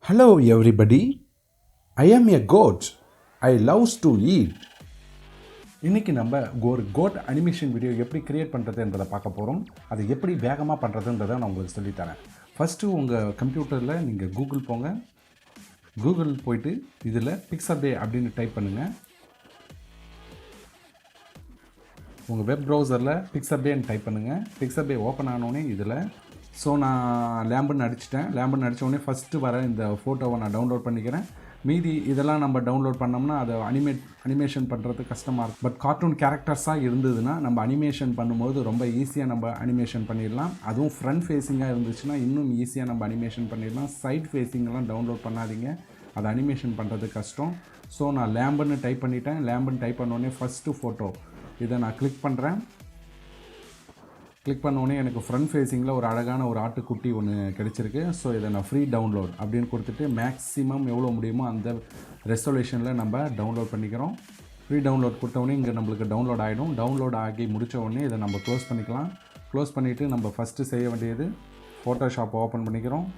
Hello everybody, I am a goat. I loves to eat. இன்றைக்கி நம்ம ஒரு code animation video எப்படி create பண்ணுறதுன்றதை பார்க்க போகிறோம். அது எப்படி வேகமாக பண்ணுறதுன்றதை நான் உங்களுக்கு சொல்லித்தரேன். ஃபஸ்ட்டு உங்கள் கம்ப்யூட்டரில் நீங்கள் கூகுள் போங்க. கூகுள் போயிட்டு இதில் பிக்சர்பே அப்படின்னு டைப் பண்ணுங்கள். உங்கள் வெப் ப்ரௌசரில் பிக்சர்பேன்னு டைப் பண்ணுங்கள். பிக்சர்பே ஓப்பன் ஆனோடனே இதில் நான் லேம்புன்னு அடிச்சிட்டேன். லேம்புன்னு அடித்தோடனே ஃபஸ்ட்டு வர இந்த ஃபோட்டோவை நான் டவுன்லோட் பண்ணிக்கிறேன். மீதி இதெல்லாம் நம்ம டவுன்லோட் பண்ணோம்னா அதை அனிமேஷன் பண்ணுறது கஷ்டமாக இருக்கும். பட் கார்ட்டூன் கேரக்டர்ஸாக இருந்ததுன்னா நம்ம அனிமேஷன் பண்ணும்போது ரொம்ப ஈஸியாக நம்ம அனிமேஷன் பண்ணிடலாம். அதுவும் ஃப்ரண்ட் ஃபேஸிங்காக இருந்துச்சுன்னா இன்னும் ஈஸியாக நம்ம அனிமேஷன் பண்ணிடலாம். சைட் ஃபேஸிங்கெல்லாம் டவுன்லோட் பண்ணாதீங்க, அது அனிமேஷன் பண்ணுறது கஷ்டம். ஸோ நான் லேம்புன்னு டைப் பண்ணிட்டேன். லேம்புன்னு டைப் பண்ணோடனே ஃபஸ்ட்டு ஃபோட்டோ இதை நான் கிளிக் பண்ணுறேன். கிளிக் பண்ணோடனே எனக்கு ஃப்ரண்ட் ஃபேஸிங்கில் ஒரு அழகான ஒரு ஆட்டுக்குட்டி ஒன்று கிடச்சிருக்கு. ஸோ இதை நான் ஃப்ரீ டவுன்லோட் அப்படின்னு கொடுத்துட்டு மேக்ஸிமம் எவ்வளோ முடியுமோ அந்த ரெசல்யூஷனில் நம்ம டவுன்லோட் பண்ணிக்கிறோம். ஃப்ரீ டவுன்லோட் கொடுத்தோடனே இங்கே நம்மளுக்கு டவுன்லோட் ஆகிடும். டவுன்லோட் ஆகி முடித்த உடனே இதை நம்ம க்ளோஸ் பண்ணிக்கலாம். க்ளோஸ் பண்ணிவிட்டு நம்ம ஃபஸ்ட்டு செய்ய வேண்டியது ஃபோட்டோஷாப் ஓப்பன் பண்ணிக்கிறோம்.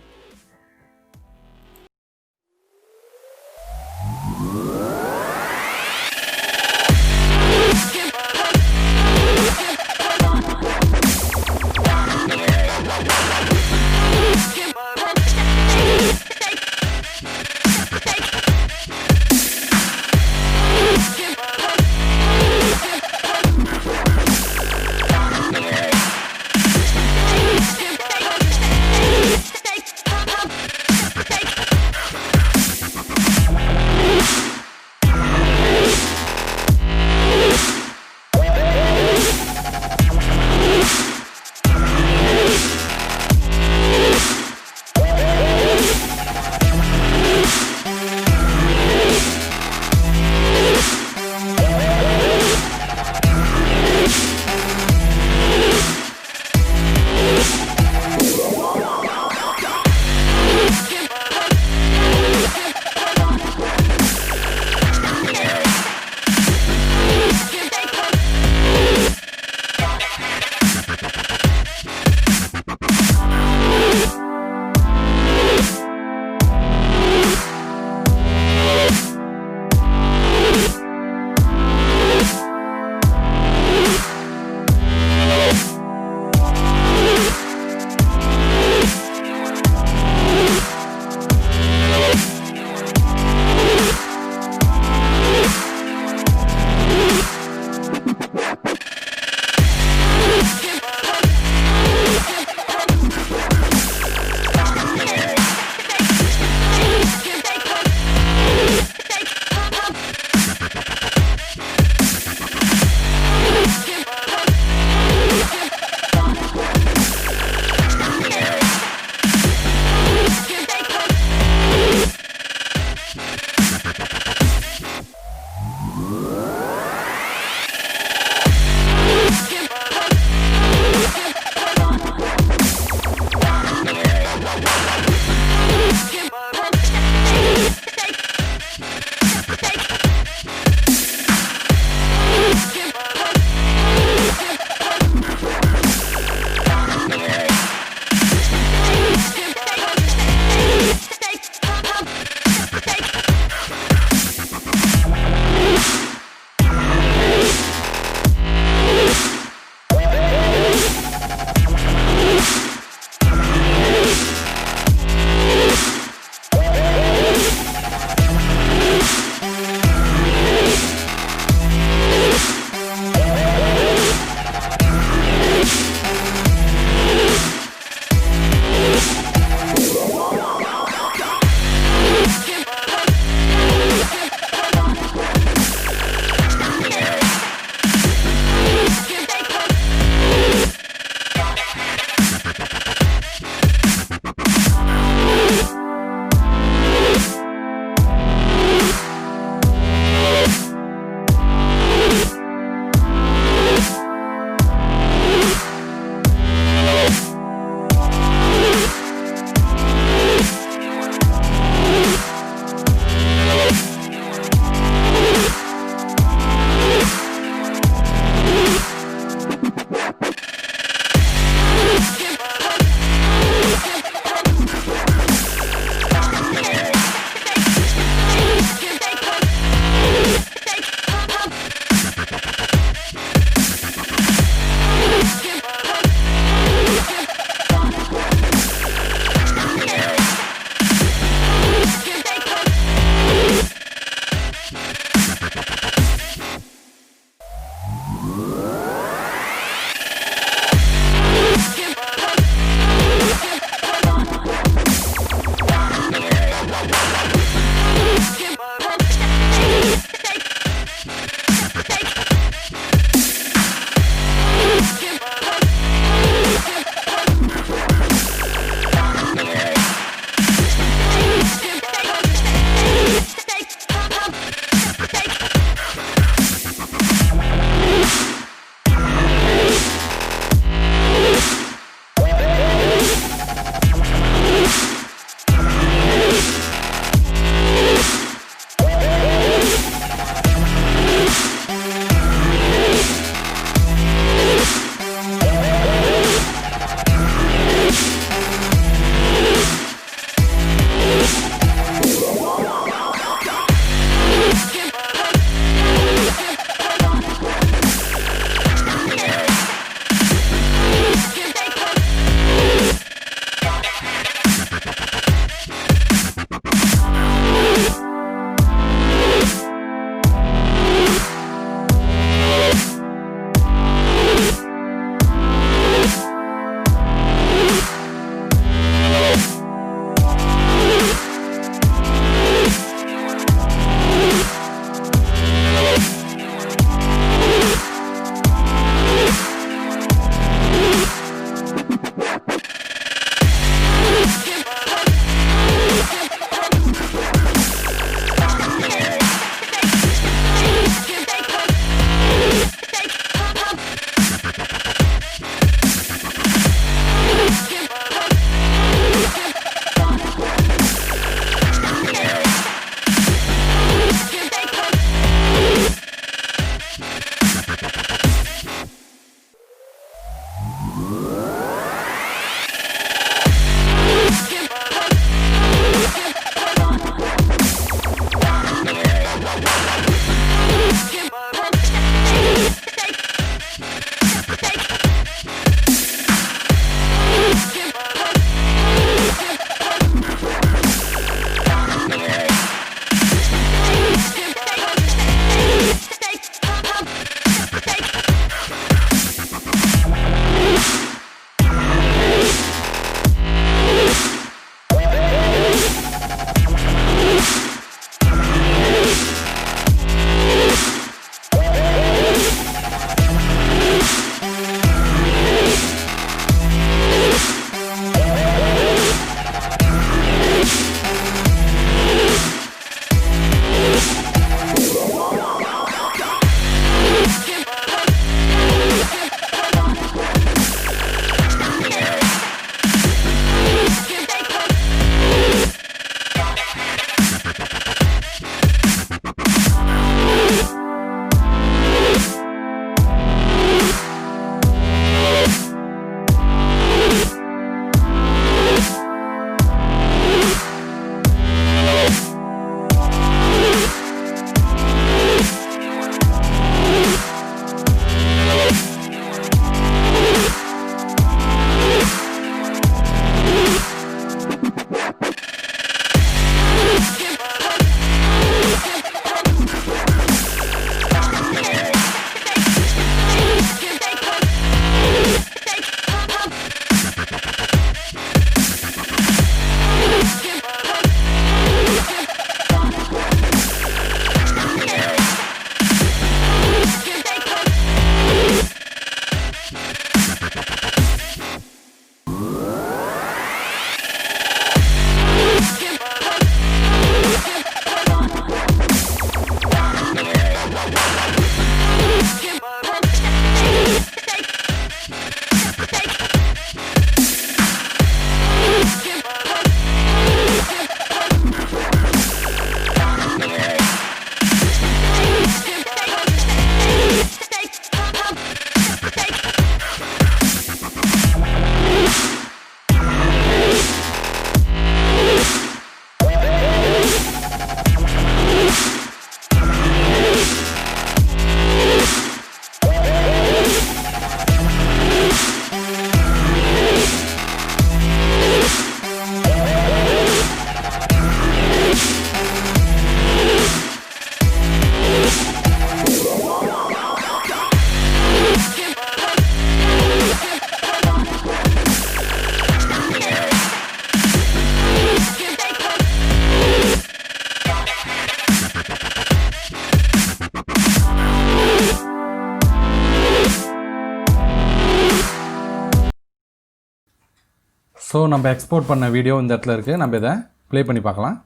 ஸோ நம்ம எக்ஸ்போர்ட் பண்ண வீடியோ இந்த இடத்துல இருக்குது. நம்ம இதை ப்ளே பண்ணி பார்க்கலாம்.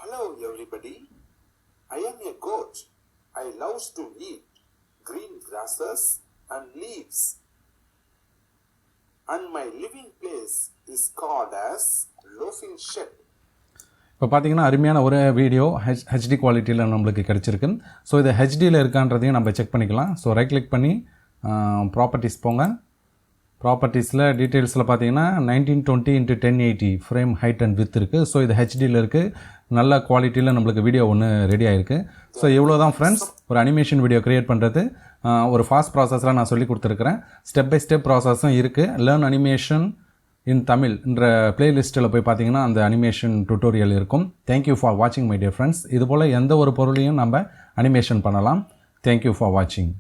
Hello everybody, I am a goat. I love to eat green grasses and leaves. And my living place is called as loafing shed. இப்போ பார்த்தீங்கன்னா அருமையான ஒரு வீடியோ ஹெச்டி குவாலிட்டியில் நம்மளுக்கு கிடச்சிருக்கு. ஸோ இது ஹெச்டியில் இருக்கான்றதையும் நம்ம செக் பண்ணிக்கலாம். ஸோ ரைட் கிளிக் பண்ணி ப்ராப்பர்ட்டிஸ் போங்க. ப்ராப்பர்ட்டிஸில் டீட்டெயில்ஸில் பார்த்தீங்கன்னா 1920x1080 frame height and width இருக்குது. ஸோ இது ஹெச்டியில் இருக்குது. நல்ல குவாலிட்டியில் நம்மளுக்கு வீடியோ ஒன்று ரெடி ஆகிருக்கு. ஸோ இவ்வளோ தான் ஃப்ரெண்ட்ஸ் ஒரு அனிமேஷன் வீடியோ க்ரியேட் பண்ணுறது. ஒரு ஃபாஸ்ட் ப்ராசஸில் நான் சொல்லி கொடுத்துருக்குறேன். ஸ்டெப் பை ஸ்டெப் ப்ராசஸும் இருக்குது. லேர்ன் அனிமேஷன் இன் தமிழ் என்ற பிளேலிஸ்ட்டில் போய் பார்த்தீங்கன்னா அந்த அனிமேஷன் டுட்டோரியல் இருக்கும். தேங்க்யூ ஃபார் வாட்சிங் மை டியர் ஃப்ரெண்ட்ஸ். இதுபோல் எந்த ஒரு பொருளையும் நம்ம அனிமேஷன் பண்ணலாம். தேங்க்யூ ஃபார் வாட்சிங்.